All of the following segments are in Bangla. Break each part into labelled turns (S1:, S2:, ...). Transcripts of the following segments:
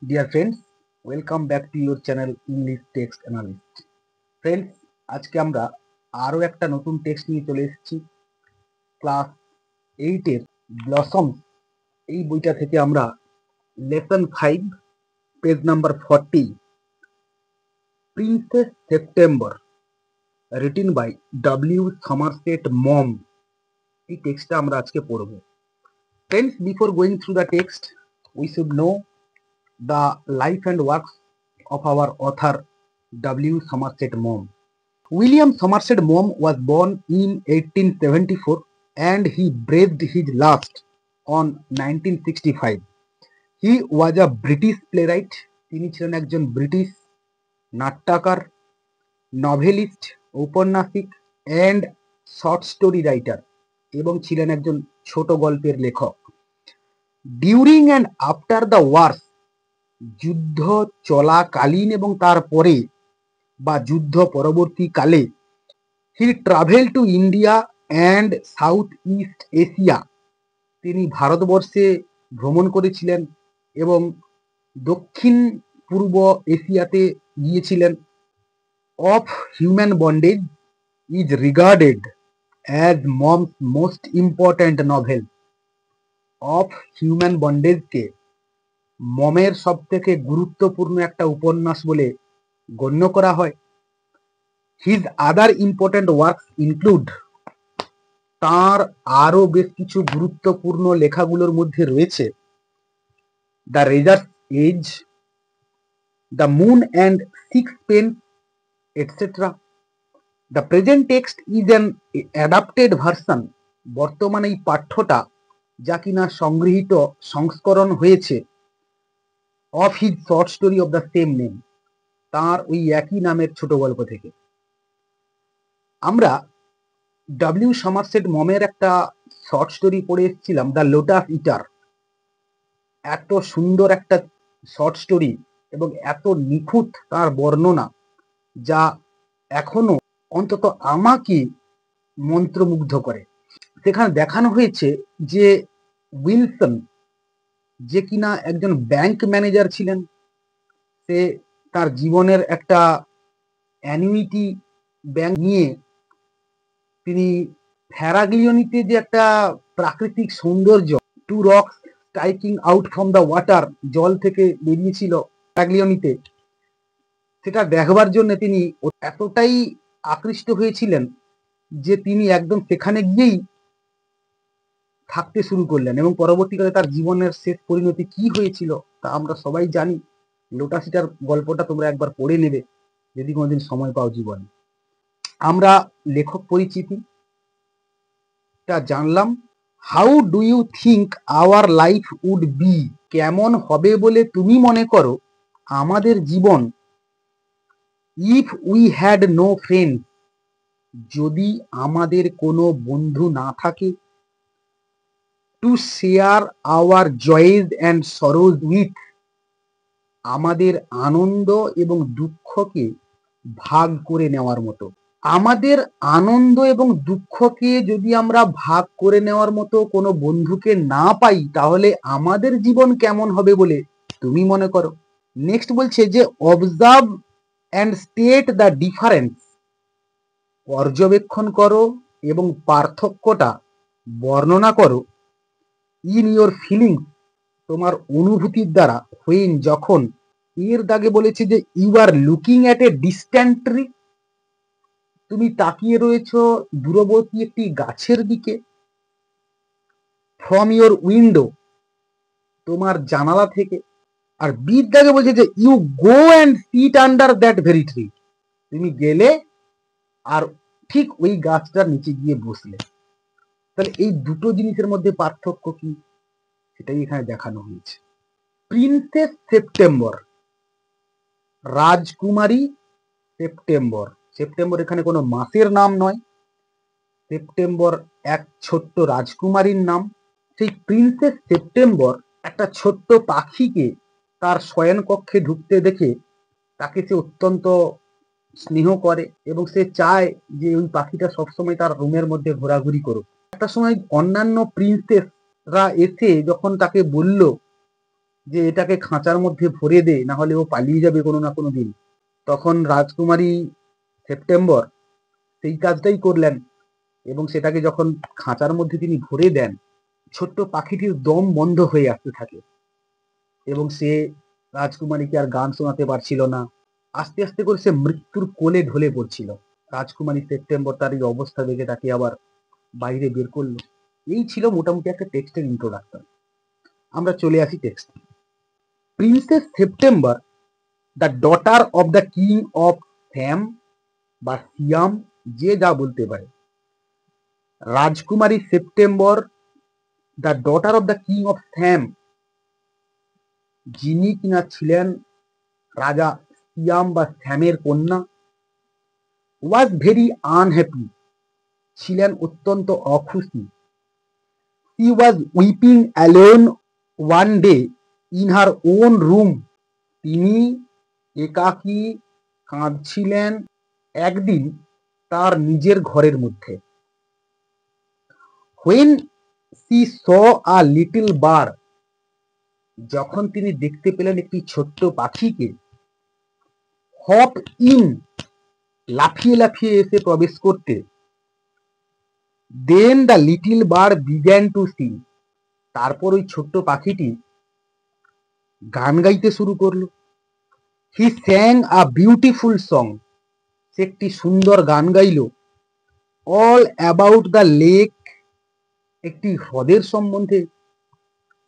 S1: Dear friends, welcome back to your channel English Text Analyst. Friends, আজকে আমরা আরো একটা নতুন টেক্সট নিয়ে চলে এসেছি। ক্লাস 8 এর ব্লসমস এই বইটা থেকে আমরা lesson 5 page number 40 princess September written by W Somerset Maugham এই টেক্সটটা আমরা আজকে পড়ব। Friends, before going through the text, we should know the life and works of our author W. Somerset Maugham. William Somerset Maugham was born in 1874 and he breathed his last on 1965. He was a British playwright. তিনি ছিলেন একজন ব্রিটিশ নাট্যকার, নভেলিস্ট, ঔপন্যাসিক অ্যান্ড শর্ট স্টোরি রাইটার এবং ছিলেন একজন ছোট গল্পের লেখক। During and after the wars, যুদ্ধ চলাকালীন এবং তারপরে বা যুদ্ধ পরবর্তীকালে he travel to India and South East Asia, তিনি ভারতবর্ষে ভ্রমণ করেছিলেন এবং দক্ষিণ পূর্ব এশিয়াতে গিয়েছিলেন। Of human bondage is regarded as Maugham's most important novel. Of human বন্ডেজকে মমের সব থেকে গুরুত্বপূর্ণ একটা উপন্যাস বলে গণ্য করা হয়। His other important works include, তাঁর আরো বেশ কিছু গুরুত্বপূর্ণ লেখাগুলোর মধ্যে রয়েছে the razors edge, the moon and sixpence, etcetera. The present text is an adapted version, বর্তমানে এই পাঠ্যটা যা কিনা সংগৃহীত সংস্করণ হয়েছে of his short story of the same name, তাঁর ওই একই নামের ছোট গল্প থেকে। আমরা ডব্লিউ সমারসেট মমের একটা শর্ট স্টোরি পড়ে এসেছিলাম, দ্য লোটাস ইটার। এত সুন্দর একটা শর্ট স্টোরি এবং এত নিখুঁত তার বর্ণনা, যা এখনো অন্তত আমাকে মন্ত্রমুগ্ধ করে। সেখানে দেখানো হয়েছে যে উইলসন, যে কিনা একজন ব্যাংক ম্যানেজার ছিলেন, সে তার জীবনের একটা অ্যানুইটি ব্যাংক নিয়ে তিনি ফ্যারাগ্লিওনিতে যে একটা প্রাকৃতিক সৌন্দর্য, two rocks striking out from the water, জল থেকে বেরিয়েছিল ফ্যারাগ্লিওনিতে, সেটা দেখবার জন্য তিনি এতটাই আকৃষ্ট হয়েছিলেন যে তিনি একদম সেখানে গিয়েই থাকতে শুরু করলেন এবং পরবর্তীকালে তার জীবনের শেষ পরিণতি কি হয়েছিল তা আমরা সবাই জানি। লোটাসিটার গল্পটা তোমরা একবার পড়ে নেবে যদি কোনোদিন সময় পাও জীবনে। আমরা লেখক পরিচিতিটা জানলাম। How do you think our life would be, কেমন হবে বলে তুমি মনে করো আমাদের জীবন, if we had no friend, যদি আমাদের কোনো বন্ধু না থাকে, to share our joys and sorrows with, আমাদের আনন্দ এবং দুঃখকে ভাগ করে নেওয়ার মতো। আমাদের আনন্দ এবং দুঃখকে যদি আমরা ভাগ করে নেওয়ার মতো কোনো বন্ধুকে না পাই, তাহলে আমাদের জীবন কেমন হবে বলে তুমি মনে করো। নেক্সট বলছে যে observe and state the difference, পর্যবেক্ষণ করো এবং পার্থক্যটা বর্ণনা করো, ইন ইয়োর ফিলিংস, তোমার অনুভূতির দ্বারা, হোয়েন, যখন, এর দাগে বলেছে যে you are looking at a distant tree, তুমি তাকিয়ে রয়েছ দূরবর্তী একটি গাছের দিকে, ফ্রম ইয়োর উইন্ডো, তোমার জানালা থেকে, আর বির দাগে বলছে যে you go and sit under that very tree, তুমি গেলে আর ঠিক ওই গাছটার নিচে গিয়ে বসলে। তাহলে এই দুটো জিনিসের মধ্যে পার্থক্য কি সেটাই এখানে দেখানো হয়েছে। প্রিন্সেস সেপ্টেম্বর, রাজকুমারী সেপ্টেম্বর। সেপ্টেম্বর এখানে কোনো মাসের নাম নয়, সেপ্টেম্বর এক ছোট্ট রাজকুমারীর নাম। সেই প্রিন্সেস সেপ্টেম্বর একটা ছোট্ট পাখিকে তার শয়ন কক্ষে ঢুকতে দেখে তাকে সে অত্যন্ত স্নেহ করে এবং সে চায় যে ওই পাখিটা সবসময় তার রুমের মধ্যে ঘোরাঘুরি করুক। একটা সময় অন্যান্য প্রিন্সেসরা এসে যখন তাকে বলল যে এটাকে খাঁচার মধ্যে ভরে দে, না হলে ও পালিয়ে যাবে কোনো না কোনো দিন। তখন রাজকুমারী সেপ্টেম্বর সেই কাজটাই করলেন এবং সেটাকে যখন খাঁচার মধ্যে তিনি ভরে দেন, ছোট্ট পাখিটির দম বন্ধ হয়ে আসতে থাকে এবং সে রাজকুমারীকে আর গান শোনাতে পারছিল না। আস্তে আস্তে করে সে মৃত্যুর কোলে ঢলে পড়ছিল। রাজকুমারী সেপ্টেম্বর তার এই অবস্থা দেখে তাকে আবার বাইরে বের করলো। এই ছিল মোটামুটি একটা টেক্সটের ইন্ট্রোডাকশন। আমরা চলে আসি text. Princess September, the daughter of the king of Sam বা সিয়াম, যে যা বলতে পারে। রাজকুমারী September, the daughter of the king of Sam, যিনি কিনা ছিলেন রাজা সিয়াম বা স্যামের কন্যা, ওয়াজ ভেরি আনহ্যাপি, ছিলেন অত্যন্ত অখুশি। He was weeping alone one day in her own room, তিনি একাকী কাঁদছিলেন একদিন তার নিজের ঘরের মধ্যে। When she saw a little bird, যখন তিনি দেখতে পেলেন একটি ছোট্ট পাখিকে, হপ ইন, লাফিয়ে লাফিয়ে এসে প্রবেশ করতে, then the little bird began to sing, তারপর ওই ছোট্ট পাখিটি গান গাইতে শুরু করলো। হি স্যাং আ বিউটিফুল সং, সে একটি সুন্দর গান গাইল। অল অ্যাবাউট দ্য লেক, একটি হ্রদের সম্বন্ধে।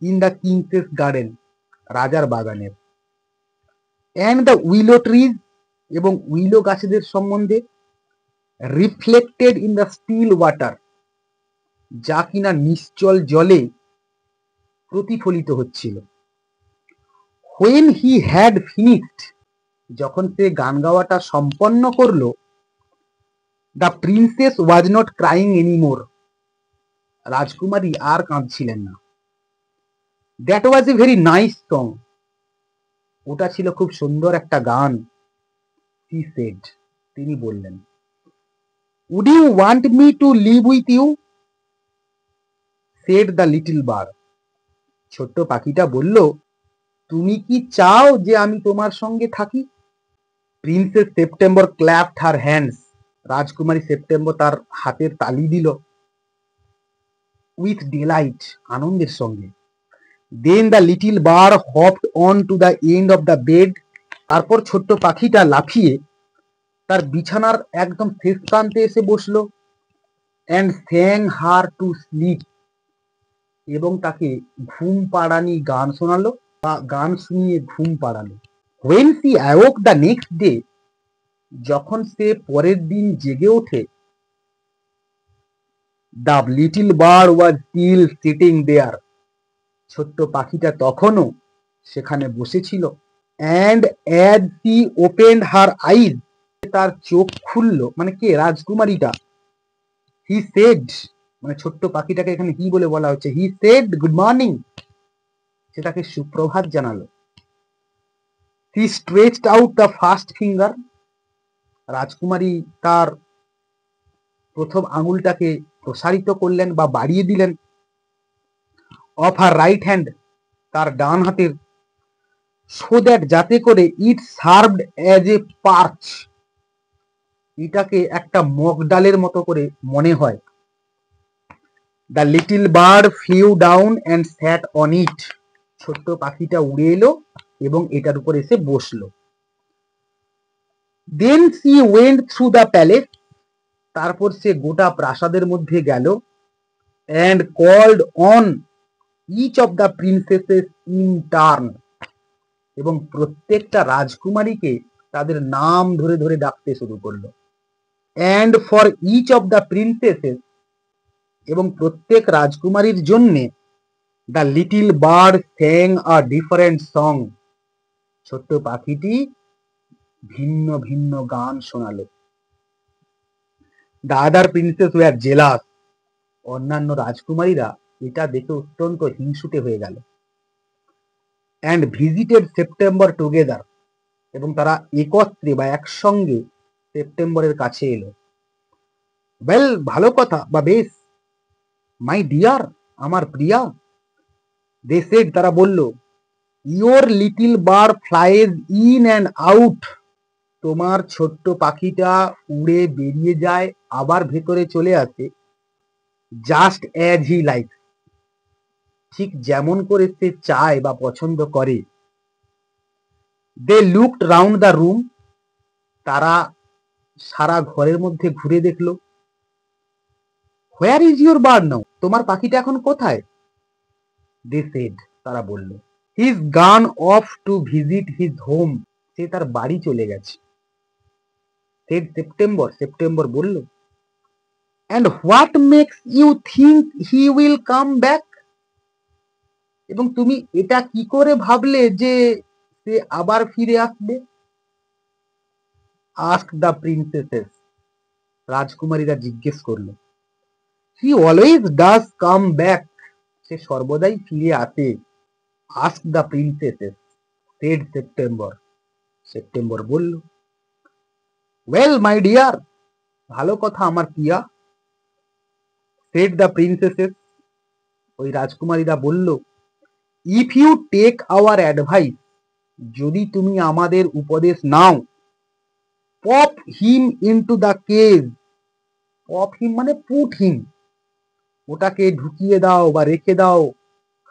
S1: ইন দ্য কিংস গার্ডেন, রাজার বাগানের। অ্যান্ড দ্য উইলো ট্রিজ, এবং উইলো গাছেদের সম্বন্ধে। Reflected in the still water, যা কিনা নিশ্চল জলে প্রতিফলিত হচ্ছিল। হোয়েন হি হ্যাড ফিনিশড, যখন সে গান গাওয়াটা সম্পন্ন করলো, the princess was not crying anymore, রাজকুমারী আর কাঁদছিলেন না। That was a very nice song, ওটা ছিল খুব সুন্দর একটা গান। হি সেড, তিনি বললেন। Would you want me to live with you, said the little bird, ছোট্ট পাখিটা বলল, তুমি কি চাও যে আমি তোমার সঙ্গে থাকি? Princess September clapped her hands, রাজকুমারী সেপ্টেম্বর তার হাতের তালি দিল। উইথ ডিলাইট, আনন্দের সঙ্গে। Then the little bird hopped on to the end of the bed, তারপর ছোট্ট পাখিটা লাফিয়ে তার বিছানার একদম শেষ প্রান্তে এসে বসলো। অ্যান্ড স্যাং হার টু স্লিপ, এবং তাকে ঘুম পাড়ানি গান শোনালো বা গান শুনিয়ে ঘুম পাড়ালো। When she awoke the next day, যখন সে পরের দিন জেগে ওঠে, the little bird was still sitting there, ছোট্ট পাখিটা তখনও সেখানে বসেছিল। And as she opened her eyes, তার চোখ খুললো, মানে কে? রাজকুমারীটা। হি সেড, মানে ছোট্ট পাখিটাকে এখানে কি বলে বলা হচ্ছে? হি সেড গুড মর্নিং, সেটাকে সুপ্রভাত জানালো। He stretched out the first finger, রাজকুমারী তার প্রথম আঙুলটাকে প্রসারিত করলেন বা বাড়িয়ে দিলেন। অফ হার রাইট হ্যান্ড, তার ডান হাতের। সো দ্যাট, যাতে করে, ইট সার্ভড অ্যাজ এ পার্চ, এটাকে একটা মগ ডালের মতো করে মনে হয়। The little bird flew down and sat on it, ছোট্ট পাখিটা উড়ে এলো এবং এটার উপর এসে বসলো। Then she went through the palace, তারপর সে গোটা প্রাসাদের মধ্যে গেল। And called on each of the princesses in turn, এবং প্রত্যেকটা রাজকুমারীকে তাদের নাম ধরে ধরে ডাকতে শুরু করলো। And for each of the princesses, এবং প্রত্যেক রাজকুমারীর জন্যে, the little bird sang a different song, ছোট্ট পাখিটি ভিন্ন ভিন্ন গান শোনালো। The other princess were jealous, অন্যান্য রাজকুমারীরা এটা দেখে অত্যন্ত হিংসুটে হয়ে গেল। অ্যান্ড ভিজিটেড সেপ্টেম্বর টুগেদার, এবং তারা একত্রে বা একসঙ্গে সেপ্টেম্বরের কাছে এলো। ওয়েল, ভালো কথা বা বেশ। মাই ডিয়ার, আমার প্রিয়া। দে সেড, তারা বলল। Your little bird flies in and out, তোমার ছোট্ট পাখিটা উড়ে বেরিয়ে যায় আবার ভেতরে চলে আসে, জাস্ট অ্যাজ হি লাইক, ঠিক যেমন করে সে চায় বা পছন্দ করে। They looked round the room, তারা সারা ঘরের মধ্যে ঘুরে দেখলো। Where is your bird now, তোমার পাখিটা এখন কোথায়? দে সেড, তারা বলল। He's gone off to visit his home, সে তার বাড়ি চলে গেছে। সেড সেপ্টেম্বর, সেপ্টেম্বর বলল। And what makes you think he will come back, এবং তুমি এটা কি করে ভাবলে যে সে আবার ফিরে আসবে? আস্ক দ্য প্রিন্সেসেস, রাজকুমারীরা জিজ্ঞেস করলো। He always does come back, সে সর্বদাই ফিরে আসে। Ask the princesses, said September, September বলল। ওয়েল মাই ডিয়ার, ভালো কথা আমার পিয়া, সেড দ্য প্রিন্সেসেস, ওই রাজকুমারীরা বলল। If you take our advice, pop him into উপদেশ নাও, পপ হিম ইনটু দ্য কেভ, পপ হিম মানে পুট হিম, ওটাকে ঢুকিয়ে দাও বা রেখে দাও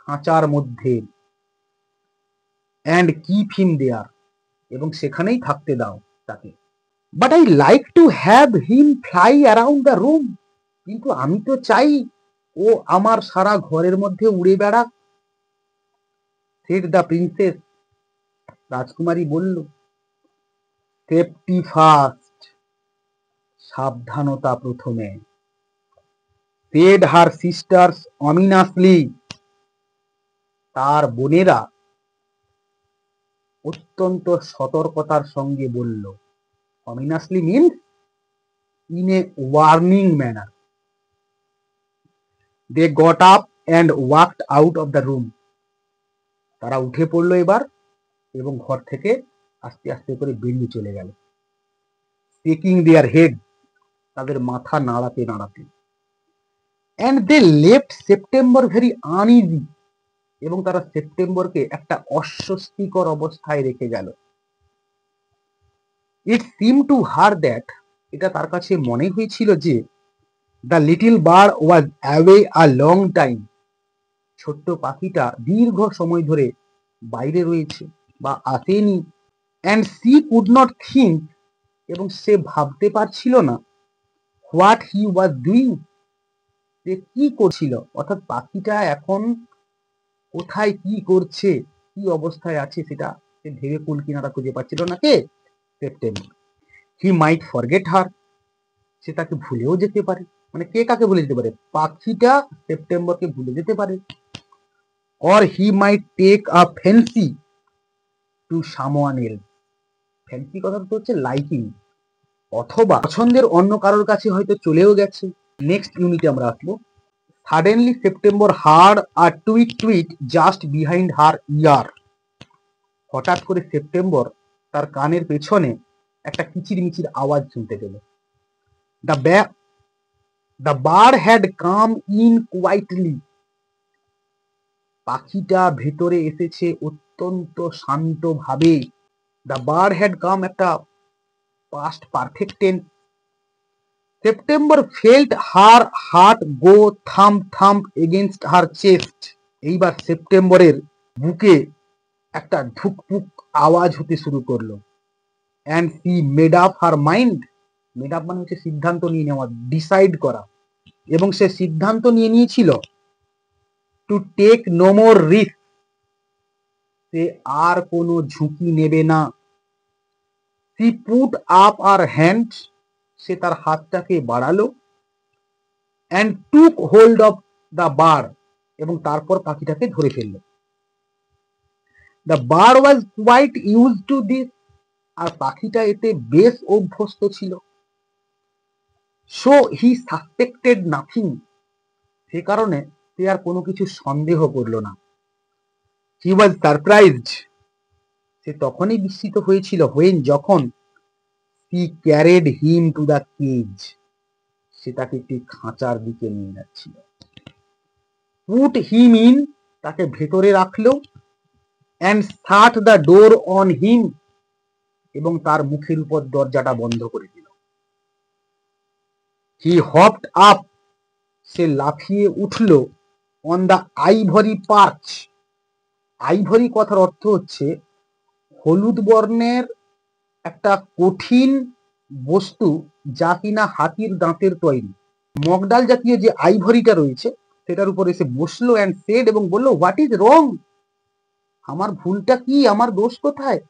S1: খাঁচার মধ্যে, অ্যান্ড কিপ হিম দেয়ার, এবং সেখানেই থাকতে দাও তাকে। But I like to have him fly around the room, কিন্তু আমি তো চাই ও আমার সারা ঘরের মধ্যে উড়ে বেড়াক। সেড দ্য প্রিন্সেস, রাজকুমারী বলল। সেফটি ফার্স্ট, সাবধানতা প্রথমে। সেড হার সিস্টার্স অমিনাসলি, তার বোনেরা অত্যন্ত সতর্কতার সঙ্গে বলল। Ominously means in a warning manner. They got up and walked out of the room, তারা উঠে পড়লো এবার এবং ঘর থেকে আস্তে আস্তে করে বেরিয়ে চলে গেল। টেকিং দেয়ার হেড, তাদের মাথা নাড়াতে নাড়াতে। And they left September very uneasy, এবং তারা সেপ্টেম্বরকে একটা অস্বস্তিকর অবস্থায় রেখে গেল। ইট সিম টু হার দ্যাট, এটা তার কাছে মনে হয়েছিল যে the little bird was away a long time, ছোট্ট পাখিটা দীর্ঘ সময় ধরে বাইরে রয়েছে বা আসেনি। And C could not think, এবং সে ভাবতে পারছিল না হোয়াট হি ওয়াজ ডুইং, সে কি করছিল, অর্থাৎ পাখিটা এখন কোথায় কি করছে, কি অবস্থায় আছে, সেটা সে ভেবে কুল কিনারা খুঁজে পাচ্ছিল না। কে? সেপ্টেম্বর। হি মাইট ফরগেট হার, সে তাকে ভুলেও যেতে পারে। মানে কে কাকে ভুলে যেতে পারে? পাখিটা সেপ্টেম্বরকে ভুলে যেতে পারে। Or he might take a fancy to someone else, fancy কথা তো হচ্ছে লাইকিং, অথবা পছন্দের অন্য কারোর কাছে হয়তো চলেও গেছে। নেক্সট ইউনিটে আমরা আসবো। Suddenly September heard a tweet tweet just behind her ear, হঠাৎ করে সেপ্টেম্বর তার কানের পেছনে একটা কিচির মিচির আওয়াজ শুনতে পেল। The the bird had come in quietly, পাখিটা ভেতরে এসেছে অত্যন্ত শান্তভাবে। দ্য বার্ড হ্যাড কাম একটা past perfect tense. September felt her heart go thump thump against her chest, এইবার সেপ্টেম্বরের বুকে একটা ধুকপুক আওয়াজ হতে শুরু করলো। And she made up her mind, made up মানে হচ্ছে সিদ্ধান্ত নিয়ে নেওয়া, ডিসাইড করা, এবং সে সিদ্ধান্ত নিয়ে নিয়েছিল to take no more risk, সে আর কোনো ঝুঁকি নেবে না। She put up her hand, সে তার হাতটাকে বাড়ালো। And took hold of the bird, এবং তারপর পাখিটাকে ধরে ফেললো। The bird was quite used to this, আর পাখিটা এতে বেশ অভ্যস্ত ছিল। সো হি সাসপেক্টেড নাথিং, সে কারণে সে আর কোনো কিছু সন্দেহ করলো না। হি ওয়াজ সারপ্রাইজড, সে তখনই বিস্মিত হয়েছিল, হোয়েন যখন he carried him to the cage, সে তাকে একটি খাঁচার দিকে নিয়ে যাচ্ছিল। পুট হিম ইন, তাকে ভেতরে রাখলো। and shut the door on him, এবং তার মুখের উপর দরজাটা বন্ধ করে দিল। He hopped up, সে লাফিয়ে উঠল, on the ivory perch, ivory কথার অর্থ হচ্ছে হলুদ বর্ণের একটা কঠিন বস্তু যা কিনা হাতির দাঁতের তৈরি। মগডাল জাতীয় যে আইভরিটা রয়েছে সেটার উপর এসে বসলো অ্যান্ড সেড, এবং বলল, হোয়াট ইজ রং, আমার ভুলটা কি, আমার দোষ কোথায়?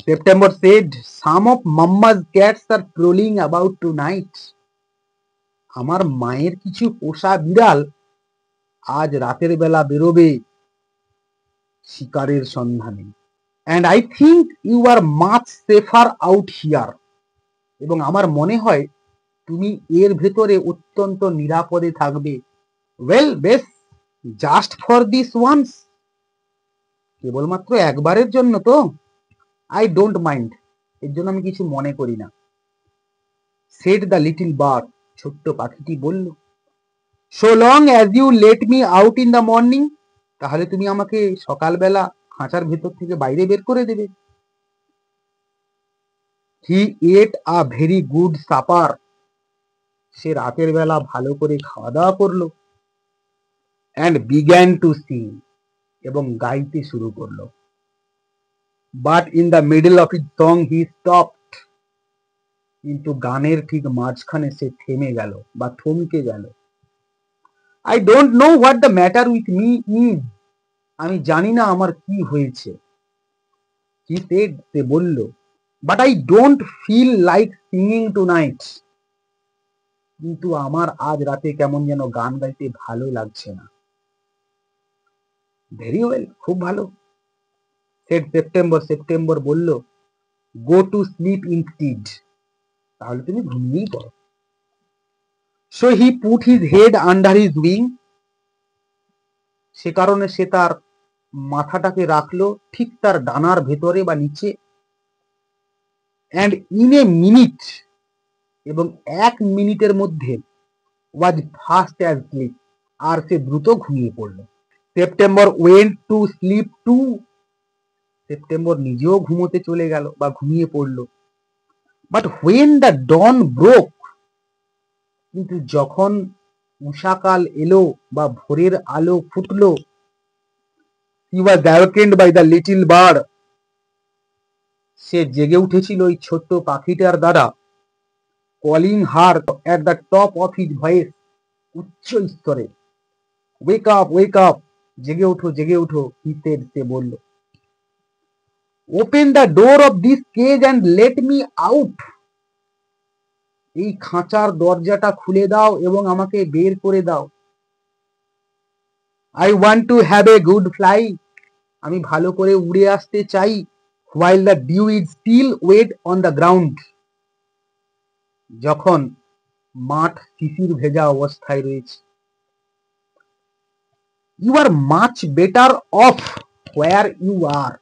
S1: September said, some of mamma's cats are prowling about tonight, আমার মায়ের কিছু পোষা বিড়াল আজ রাতের বেলা বেরোবে শিকারের সন্ধানে। And I think you are much safer out here, এবং আমার মনে হয় তুমি এর ভেতরে অত্যন্ত নিরাপদে থাকবে। ওয়েল, বেশ, জাস্ট ফর দিস ওয়ান্স, কেবলমাত্র একবারের জন্য তো, আই ডোন্ট মাইন্ড, এর জন্য আমি কিছু মনে করি না। সেড দ্য লিটল বার্ড, ছোট্ট পাখিটি বলল। So long as you let me out in the morning, তাহলে তুমি আমাকে সকালবেলা খাঁচার ভেতর থেকে বাইরে বের করে দেবে। হি এট আ ভেরি গুড সাপার, সে রাতের বেলা ভালো করে খাওয়া দাওয়া করলো। অ্যান্ড বিগ্যান টু সিং, এবং গাইতে শুরু করলো। But in the middle of it song he stopped, কিন্তু গানের ঠিক মাঝখানে সে থেমে গেল বা থমকে গেল। I don't know what the matter with me is, আমি জানি না আমার কি হয়েছে। হি সেড, সে বলল। But I don't feel like singing tonight, কিন্তু আমার আজ রাতে কেমন যেন গান গাইতে ভালো লাগছে না। ভেরি ওয়েল, খুব ভালো। সেড সেপ্টেম্বর, সেপ্টেম্বর বলল, গো টু স্লিপ ইনস্টিড, তাহলে তুমি ঘুমিয়েই পড়ো। So he put his head under his wing, সে কারণে সে তার মাথাটাকে রাখলো ঠিক তার ডানার ভেতরে বা নিচে। অ্যান্ড ইন এ মিনিট, এবং 1 মিনিটের মধ্যে, ওয়াজ ফাস্ট অ্যাজ স্লিপ, আর সে দ্রুত ঘুমিয়ে পড়ল। September went to sleep too, সেপ্টেম্বর নিজেও ঘুমোতে চলে গেল বা ঘুমিয়ে পড়ল। But when the dawn broke, কিন্তু যখন উষাকাল এলো বা ভোরের আলো ফুটলো, he was awakened by the little bird, সে জেগে উঠেছিল ওই ছোট্ট পাখিটার দ্বারা। Calling her at the top of his voice, উচ্চ স্তরে। ওয়েক আপ, ওয়েক আপ, জেগে ওঠো, জেগে ওঠো, হি সেড, সে বলল। Open the door of this cage and let me out, এই খাঁচার দরজাটা খুলে দাও এবং আমাকে বের করে দাও। I want to have a good fly, আমি ভালো করে উড়ে আসতে চাই। While the dew is still wet on the ground, যখন মাঠ শিশির ভেজা অবস্থায় রয়েছে। You are much better off where you are,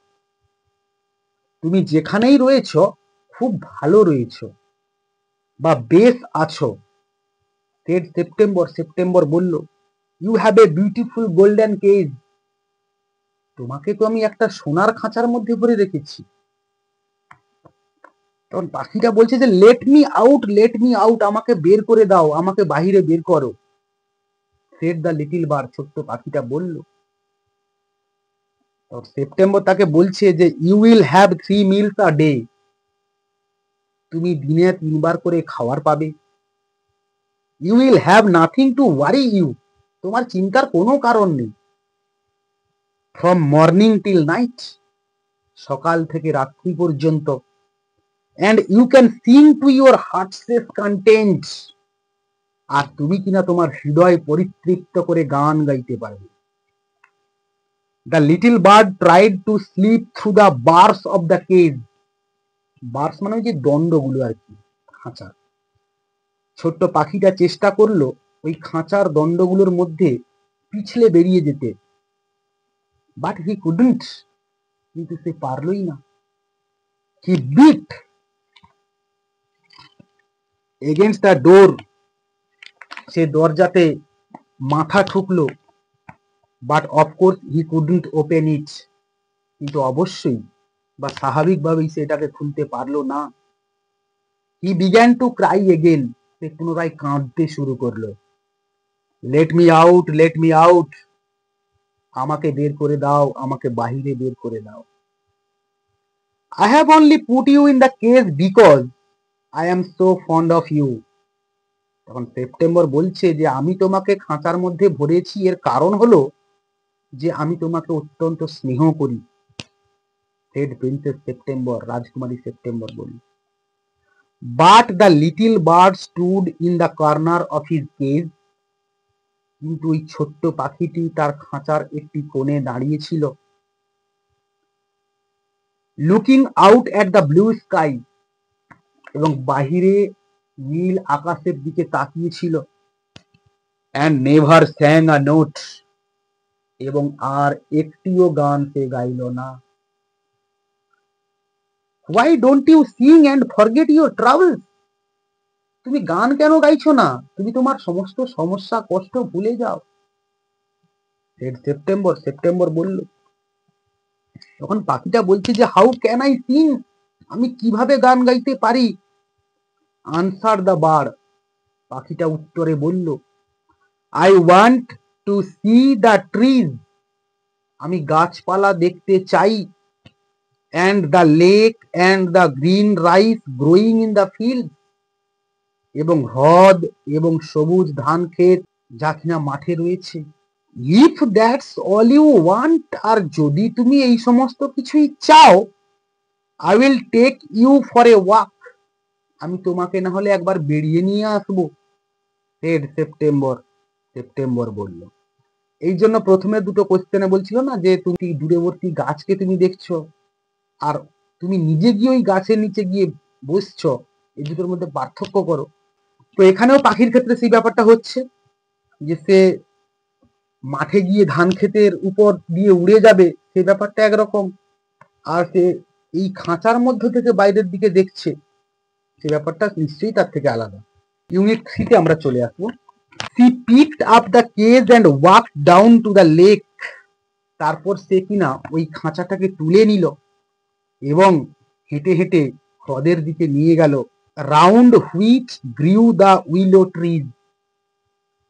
S1: তুমি যেখানেই রয়েছ খুব ভালো রয়েছ বা বেশ আছো। সেড সেপ্টেম্বর, সেপ্টেম্বর বলল। You have a beautiful golden cage, তোমাকে তো আমি একটা সোনার খাঁচার মধ্যে ভরে রেখেছি। তখন পাখিটা বলছে যে late me out, let me out, আমাকে বের করে দাও, আমাকে বাহিরে বের করো। সেড দ্য লিটল বার্ড, ছোট্ট পাখিটা বলল। সেপ্টেম্বর তাকে বলছে যে you will have 3 meals a day, তুমি দিনে 3 বার করে খাবার পাবে। You will have nothing to worry you, তোমার চিন্তার কোনো কারণ নেই। ফ্রম মর্নিং টিল নাইট, সকাল থেকে রাত্রি পর্যন্ত। And you can sing to your heart's content, আর তুমি কিনা তোমার হৃদয় পরিতৃপ্ত করে গান গাইতে পারবে। The little bird tried to slip through the bars of the cage, bars মানে ওই যে দণ্ডগুলো আর কি, খাঁচার। ছোট্ট পাখিটা চেষ্টা করলো ওই খাঁচার দণ্ডগুলোর মধ্যে পিছলে বেরিয়ে যেতে। বাট হি কুডন্ট, কিন্তু সে পারলই না। He beat against the door, সে দরজাতে মাথা ঠুকলো। But of course he couldn't open it, কিন্তু অবশ্যই বা স্বাভাবিকভাবেই সে এটাকে খুলতে পারলো না। He began to cry again, সে পুনরায় কাঁদতে শুরু করলো। Let me out, let me out, আমাকে বের করে দাও, আমাকে বাহিরে বের করে দাও। I have only put you in the cage because I am so fond of you. তখন সেপ্টেম্বর বলছে যে আমি তোমাকে খাঁচার মধ্যে ভরেছি, এর কারণ হলো যে আমি তোমাকে অত্যন্ত স্নেহ করি। সেড প্রিন্সেস সেপ্টেম্বর, রাজকুমারী সেপ্টেম্বর বলল। But the little bird stood in the corner of his cage, কিন্তু ওই ছোট্ট পাখিটি তার খাঁচার একটি কোণে দাঁড়িয়েছিল। Looking out at the blue sky, এবং বাহিরে নীল আকাশের দিকে তাকিয়েছিল। And never sang a note, এবং আর একটিও গান সে গাইল না। Why don't you sing and forget your travels, তুমি গান কেন গাইছো না, তুমি তোমার সমস্ত সমস্যা কষ্ট ভুলে যাও। সেপ্টেম্বর, সেপ্টেম্বর বলল। তখন পাখিটা বলছে যে হাউ ক্যান আই সিং, আমি কিভাবে গান গাইতে পারি। আনসার দ্য বার্ড, পাখিটা উত্তরে বলল, I want two C the trees, আমি গাছপালা দেখতে চাই। And the lake and the green rice growing in the field, এবং হ্রদ এবং সবুজ ধান ক্ষেত যা কিনা মাঠে রয়েছে। If that's all you want, আর যদি তুমি এই সমস্ত কিছুই চাও, I will take you for a walk, আমি তোমাকে না হলে একবার বেরিয়ে নিয়ে আসবো। সেড সেপ্টেম্বর, সেপ্টেম্বর বলল। এই জন্য প্রথমে দুটো কোশ্চেনে বলছিল না যে তুমি দূরবর্তী গাছকে তুমি দেখছো আর তুমি নিজে গিয়ে ওই গাছের নিচে গিয়ে বসছো, এই দুটোর মধ্যে পার্থক্য করো। তো এখানেও পাখির ক্ষেত্রে সেই ব্যাপারটা হচ্ছে যে সে মাঠে গিয়ে ধান ক্ষেতের উপর দিয়ে উড়ে যাবে, সেই ব্যাপারটা একরকম, আর সে এই খাঁচার মধ্য থেকে বাইরের দিকে দেখছে, সেই ব্যাপারটা নিশ্চয়ই তার থেকে আলাদা। ইউনিট 3 তে আমরা চলে আসবো। She picked up the cage and walk down to the lake, তারপর সে কিনা ওই খাঁচাটাকে তুলে নিল এবং হেঁটে হেঁটে হ্রদের দিকে নিয়ে গেল। Round which grew the willow trees,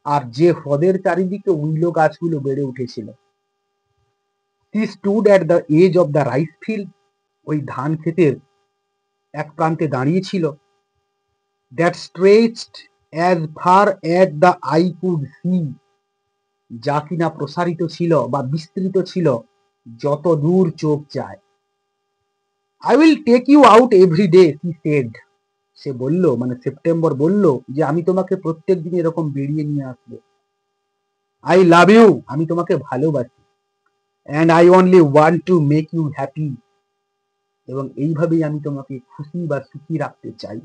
S1: আর যে হ্রদের চারিদিকে উইলো গাছগুলো বেড়ে উঠেছিল। She stood at the edge of the rice field, ওই ধান ক্ষেতের এক প্রান্তে দাঁড়িয়েছিল। That stretched as far as the eye could see, যা কিনা প্রসারিত ছিল বা বিস্তৃত ছিল যত দূর চোখ যায়। I will take you out every day, he said, সে বলল, মানে সেপ্টেম্বর বলল যে আমি তোমাকে প্রত্যেক দিন এরকম বেরিয়ে নিয়ে আসবো। আই লাভ ইউ, আমি তোমাকে ভালোবাসি। And I only want to make you happy, এবং এইভাবেই আমি তোমাকে খুশি বা সুখী রাখতে চাই।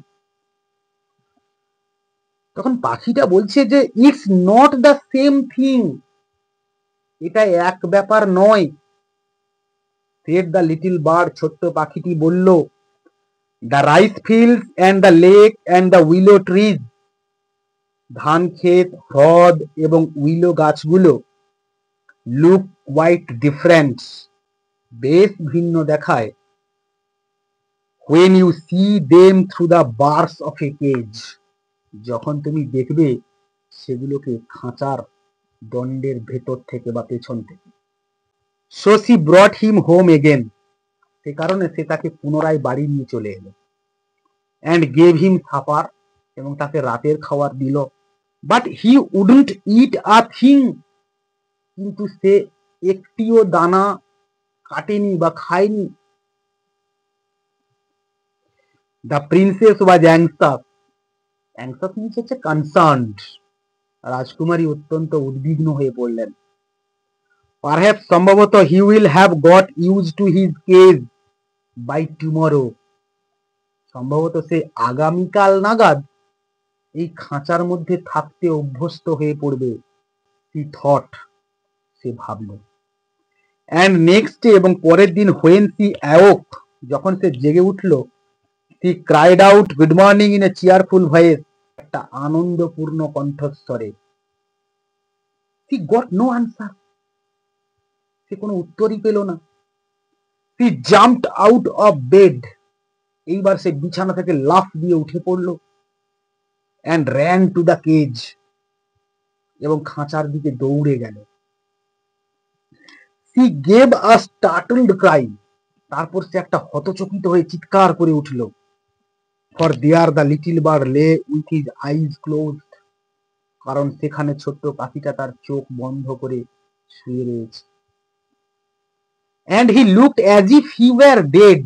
S1: তখন পাখিটা বলছে যে it's not the same thing, এটা এক ব্যাপার নয়। সেড দ্য লিটল বার্ড, ছোট্ট পাখিটি বলল, the rice fields and the lake and the willow trees, ধান ক্ষেত, হ্রদ এবং উইলো গাছগুলো, লুক কোয়াইট ডিফারেন্ট, বেশ ভিন্ন দেখায়। When you see them through the bars of a cage, যখন তুমি দেখবে সেগুলোকে খাঁচার দণ্ডের ভেতর থেকে বা পেছন থেকে। সো সি ব্রট হিম হোম এগেন, সে কারণে সে তাকে পুনরায় বাড়ি নিয়ে চলে এলো। অ্যান্ড গেভ হিম সাপার, এবং তাকে রাতের খাবার দিল। But he wouldn't eat a thing, কিন্তু সে একটিও দানা কাটেনি বা খায়নি। The princess was anxious, anxious means হচ্ছে কনসার্নড, রাজকুমারী অত্যন্ত উদ্বিগ্ন হয়ে পড়লেন। পারহ্যাপস, সম্ভবত, he will have got use to his cage by tomorrow, সম্ভবত সে আগামীকাল নাগাদ এই খাঁচার মধ্যে থাকতে অভ্যস্ত হয়ে পড়বে। হি থট, সে ভাবল। অ্যান্ড নেক্সট ডে, এবং পরের দিন, হোয়েন সি অ্যাওক, যখন সে জেগে উঠল, she cried out good morning in a cheerful voice, একটা আনন্দপূর্ণ কণ্ঠস্বরে। সি গট নো আনসার, সে কোনো উত্তরই পেল না। He jumped out of bed, এইবার সে বিছানা থেকে লাফ দিয়ে উঠে পড়ল, and ran to the cage, এবং খাঁচার দিকে দৌড়ে গেল। She gave a startled cry, তারপর সে একটা হতচকিত হয়ে চিৎকার করে উঠল। For there the little bird lay with his eyes closed, কারণ সেখানে ছোট্ট পাখিটা তার চোখ বন্ধ করে শুয়ে রয়েছে। And he looked as if he were dead,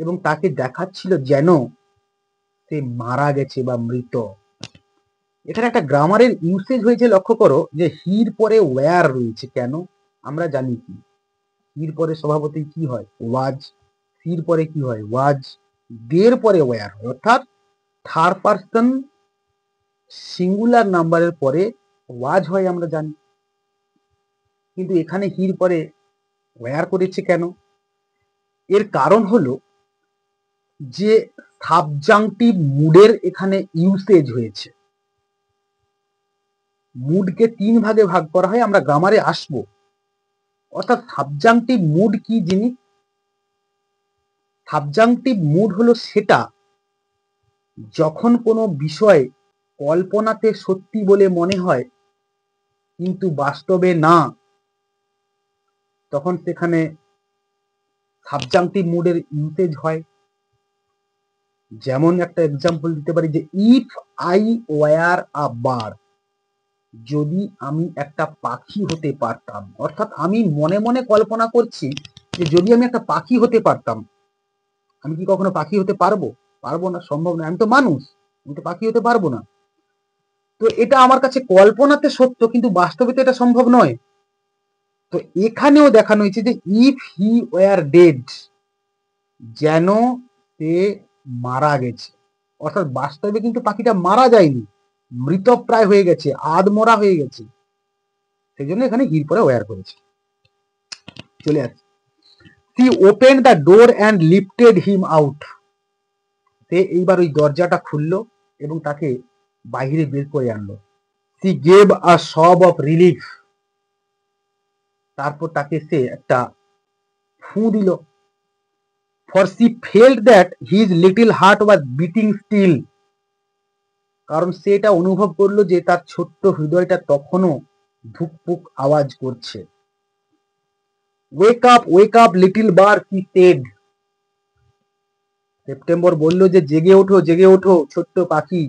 S1: এবং তাকে দেখাচ্ছিল যেন সে মারা গেছে বা মৃত। এখানে একটা গ্রামারের ইউসেজ হয়েছে, লক্ষ্য করো যে হির পরে ওয়্যার রয়েছে। কেন? আমরা জানি কি হির পরে স্বভাবতই কি হয়? ওয়াজ। হির পরে কি হয়? ওয়াজ। দের পরে ওয়্যার হয়, অর্থাৎ থার্ড পারসন সিঙ্গুলার নাম্বারের পরে ওয়াজ হয়, আমরা জানি। কিন্তু এখানে হির পরে ওয়্যার করেছে কেন? এর কারণ হলো যে সাবজাংটিভ মুডের এখানে ইউসেজ হয়েছে। মুডকে 3 ভাগে ভাগ করা হয়, আমরা গ্রামারে আসবো। অর্থাৎ সাবজাংটিভ মুড কি জিনিস? সাবজাংটিভ মুড হলো সেটা যখন কোনো বিষয় কল্পনাতে সত্যি বলে মনে হয় কিন্তু বাস্তবে না, তখন সেখানে সাবজাংটিভ মুডের ইউসেজ হয়। যেমন একটা এক্সাম্পল দিতে পারি যে if I were a bird, যদি আমি একটা পাখি হতে পারতাম। অর্থাৎ আমি মনে মনে কল্পনা করছি যে যদি আমি একটা পাখি হতে পারতাম। আমি কি কখনো পাখি হতে পারবো? পারবো না, সম্ভব না। আমি তো মানুষ, আমি তো পাখি হতে পারবো না। তো এটা আমার কাছে কল্পনাতে সত্য, কিন্তু বাস্তবে তো এটা সম্ভব নয়। তো এখানেও দেখানো হয়েছে যে ইফ হি ওয়্যার ডেড, যেন সে মারা গেছে। অর্থাৎ বাস্তবে কিন্তু পাখিটা মারা যায়নি, মৃতপ্রায় হয়ে গেছে, আধমরা হয়ে গেছে। সেই জন্য এখানে হির পরে ওয়্যার করেছে। চলে আসছে। She opened the door and lifted him out, সে এইবার ওই দরজাটা খুললো এবং তাকে বাইরে বের করে আনলো। She gave a sob of relief, তারপর তাকে সে একটা ফু দিল। For she felt that his little heart was beating still, কারণ সে এটা অনুভব করলো যে তার ছোট্ট হৃদয়টা তখনও ধুকপুক আওয়াজ করছে। wake up little bird, he said, September বলল যে জেগে ওঠো, জেগে ওঠো ছোট্ট পাখি।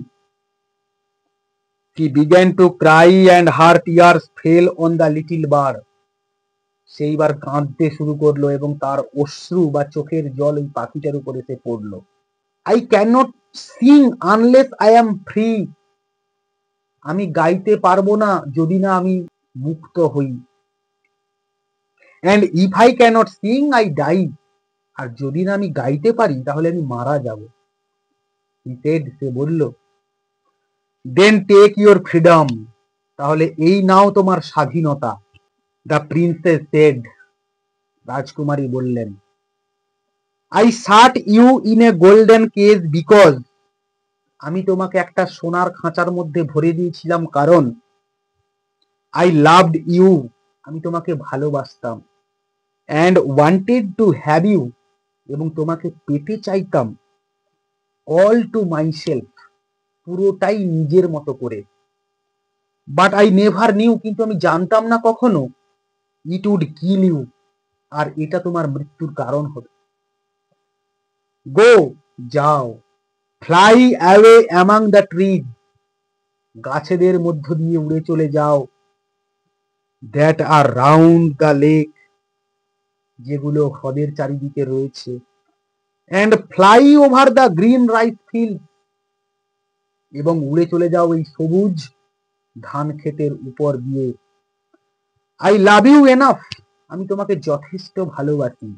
S1: She began to cry and her tears fell on the little bird, সেইবার কাঁদতে শুরু করলো এবং তার অশ্রু বা চোখের জল ওই পাখিটার উপর এসে পড়লো। I cannot sing unless I am free, আমি গাইতে পারবো না যদি না আমি মুক্ত হই। And if I cannot sing, I die, আর যদি না আমি গাইতে পারি তাহলে আমি মারা যাব। He said, সে বলল, Then take your freedom, তাহলে এই নাও তোমার স্বাধীনতা। The princess said, রাজকুমারী বললেন, I shut you in a golden cage because, আমি তোমাকে একটা সোনার খাঁচার মধ্যে ভরে দিয়েছিলাম কারণ I loved you, আমি তোমাকে ভালোবাসতাম, and wanted to have you, এবং তোমাকে পেতে চাইতাম, all to myself, পুরোটাই নিজের মতো করে। But I never knew, কিন্তু আমি জানতাম না কখনো, it would kill you, আর এটা তোমার মৃত্যুর কারণ হবে। Go, যাও, fly away among the trees, গাছেদের মধ্য দিয়ে উড়ে চলে যাও, that are round the lake, যেগুলো হ্রদের চারিদিকে রয়েছে, and fly over the green rice field, এবং উড়ে চলে যাও এই সবুজ ধান ক্ষেতের উপর দিয়ে। I love you enough, আমি তোমাকে যথেষ্ট ভালোবাসি,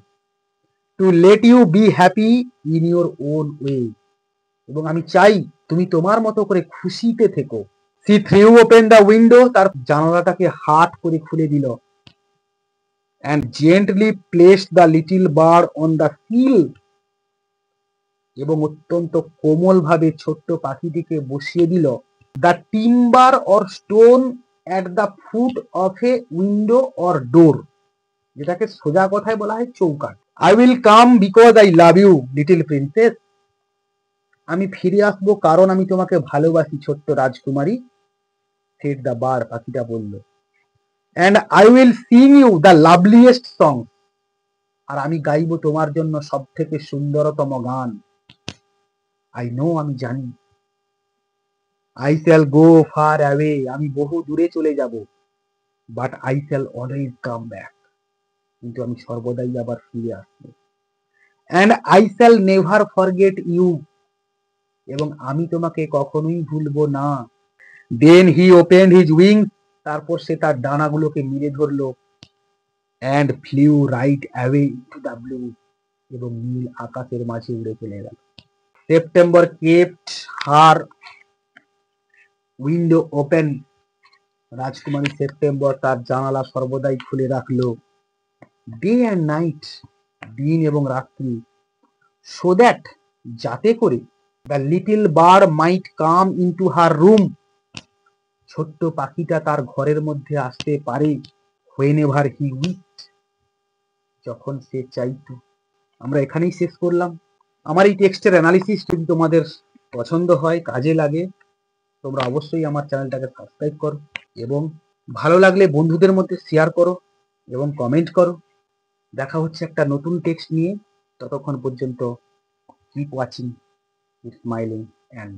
S1: to let you be happy in your own way, এবং আমি চাই তুমি তোমার মতো করে খুশিতে থেকো। She threw open the window, তার জানালাটাকে হাত করে খুলে দিল, and gently placed the little bird on the sill, এবং অত্যন্ত কোমল ভাবে ছোট্ট পাখিটিকে বসিয়ে দিল the timber or stone at the foot of a window or door, যেটাকে সোজা কথায় বলা হয় চৌকাট। I will come because I love you little princess, আমি ফিরে আসবো কারণ আমি তোমাকে ভালোবাসি ছোট্ট রাজকুমারী, সেড দ্য বার, পাখিটা বলল। And I will sing you the loveliest song, আর আমি গাইবো তোমার জন্য সব থেকে সুন্দরতম গান। আই নো, আমি জানি। I shall go far away, আমি বহু দূরে চলে যাব। But I shall always come back, কিন্তু আমি সর্বদাই আবার ফিরে আসবো। And I shall never forget you, এবং আমি তোমাকে কখনোই ভুলবো না। Then he opened his wings, তারপর সে তার ডানাগুলোকে মিলে ধরলো। And flew right away into the blue, এবং নীল আকাশের মাঝে উড়ে চলে গেল। September kept her window open, রাজকুমারী সেপ্টেম্বর তার জানালা সর্বদাই খুলে রাখলো। ডে অ্যান্ড নাইট, দিন এবং রাত্রি। সো দ্যাট, যাতে করে, the little bird might come into her room, ছোট্ট পাখিটা তার ঘরের মধ্যে আসতে পারে। হোয়েন এভার হি উইশড, যখন সে চাইতো। আমরা এখানেই শেষ করলাম। আমার এই টেক্সটের অ্যানালিসিস যদি তোমাদের পছন্দ হয়, কাজে লাগে, তোমরা অবশ্যই আমার চ্যানেলটাকে সাবস্ক্রাইব করো, এবং ভালো লাগলে বন্ধুদের মধ্যে শেয়ার করো এবং কমেন্ট করো। দেখা হচ্ছে একটা নতুন টেক্সট নিয়ে। ততক্ষণ পর্যন্ত keep watching, keep smiling and